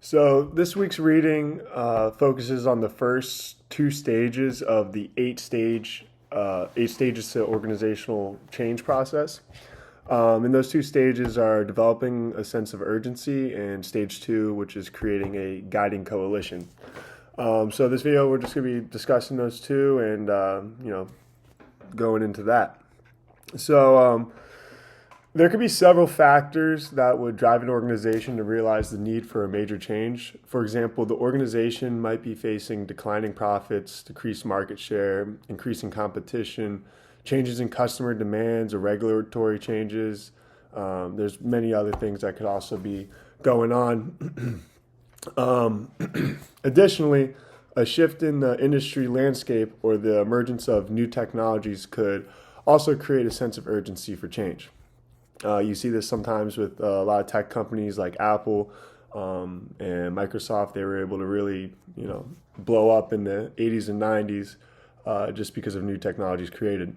So this week's reading focuses on the first two stages of the eight stages to organizational change process. And those two stages are developing a sense of urgency, and stage two, which is creating a guiding coalition. So this video, we're just going to be discussing those two, and going into that. So there could be several factors that would drive an organization to realize the need for a major change. For example, the organization might be facing declining profits, decreased market share, increasing competition, changes in customer demands, or regulatory changes. There's many other things that could also be going on. um, Additionally, a shift in the industry landscape or the emergence of new technologies could also create a sense of urgency for change. You see this sometimes with a lot of tech companies like Apple and Microsoft. They were able to really, blow up in the 80s and 90s just because of new technologies created.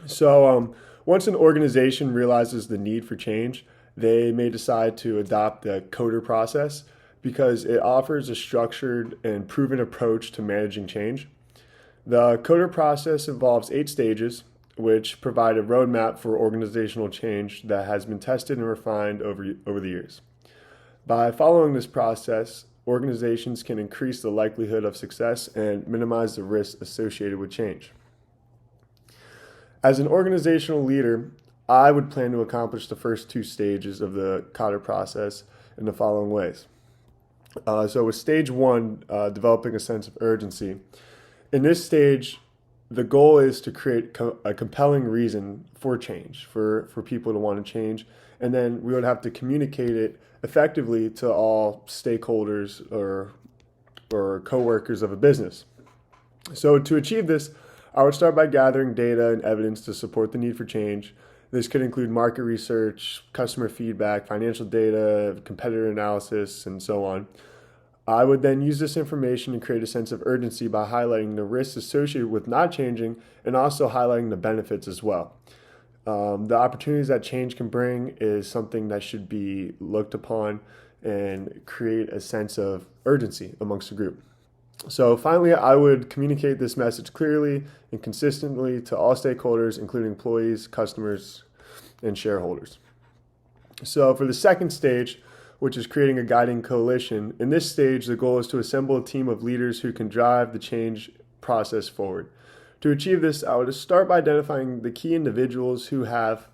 So once an organization realizes the need for change, they may decide to adopt the Kotter process because it offers a structured and proven approach to managing change. The Kotter process involves 8 stages, which provide a roadmap for organizational change that has been tested and refined over the years. By following this process, organizations can increase the likelihood of success and minimize the risks associated with change. As an organizational leader, I would plan to accomplish the first 2 stages of the Kotter process in the following ways. So with stage one, developing a sense of urgency. In this stage, the goal is to create a compelling reason for change, for people to want to change. And then we would have to communicate it effectively to all stakeholders or coworkers of a business. So to achieve this, I would start by gathering data and evidence to support the need for change. This could include market research, customer feedback, financial data, competitor analysis, and so on. I would then use this information to create a sense of urgency by highlighting the risks associated with not changing and also highlighting the benefits as well. The opportunities that change can bring is something that should be looked upon and create a sense of urgency amongst the group. So finally, I would communicate this message clearly and consistently to all stakeholders, including employees, customers, and shareholders. So for the second stage, which is creating a guiding coalition, in this stage, the goal is to assemble a team of leaders who can drive the change process forward. To achieve this, I would start by identifying the key individuals who have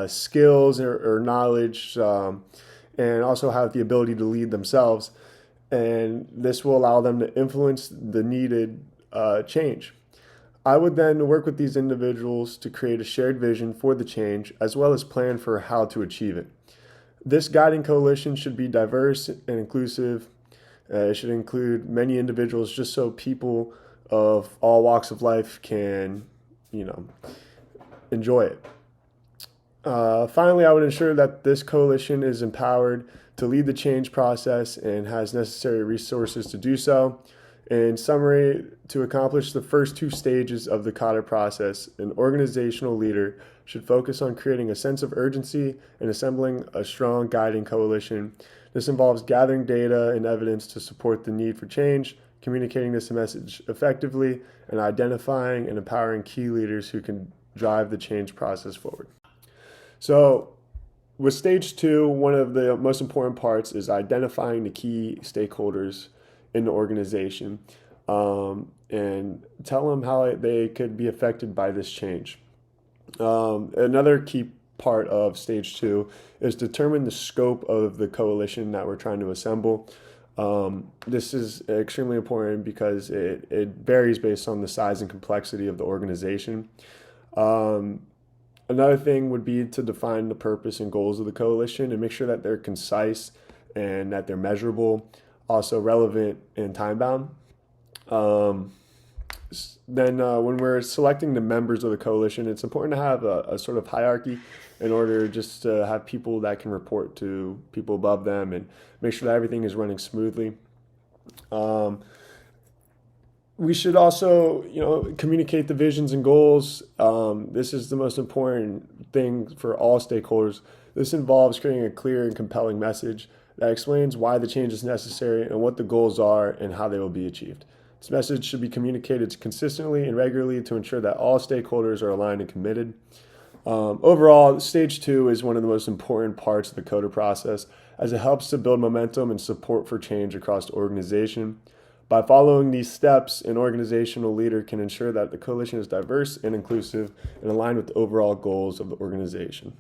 skills or knowledge, and also have the ability to lead themselves. And this will allow them to influence the needed change. I would then work with these individuals to create a shared vision for the change, as well as plan for how to achieve it. This guiding coalition should be diverse and inclusive. It should include many individuals, just so people of all walks of life can, enjoy it. Finally, I would ensure that this coalition is empowered to lead the change process and has necessary resources to do so. In summary, to accomplish the first 2 stages of the Kotter process, an organizational leader should focus on creating a sense of urgency and assembling a strong guiding coalition. This involves gathering data and evidence to support the need for change, communicating this message effectively, and identifying and empowering key leaders who can drive the change process forward. So with stage two, one of the most important parts is identifying the key stakeholders in the organization, and tell them how they could be affected by this change. Another key part of stage two is determine the scope of the coalition that we're trying to assemble. This is extremely important because it varies based on the size and complexity of the organization. Another thing would be to define the purpose and goals of the coalition and make sure that they're concise and that they're measurable, also relevant and time bound. Then when we're selecting the members of the coalition, it's important to have a sort of hierarchy in order just to have people that can report to people above them and make sure that everything is running smoothly. We should also, communicate the visions and goals. This is the most important thing for all stakeholders This involves creating a clear and compelling message that explains why the change is necessary and what the goals are and how they will be achieved. This message should be communicated consistently and regularly to ensure that all stakeholders are aligned and committed. Overall, stage 2 is one of the most important parts of the Kotter process as it helps to build momentum and support for change across the organization. By following these steps, an organizational leader can ensure that the coalition is diverse and inclusive and aligned with the overall goals of the organization.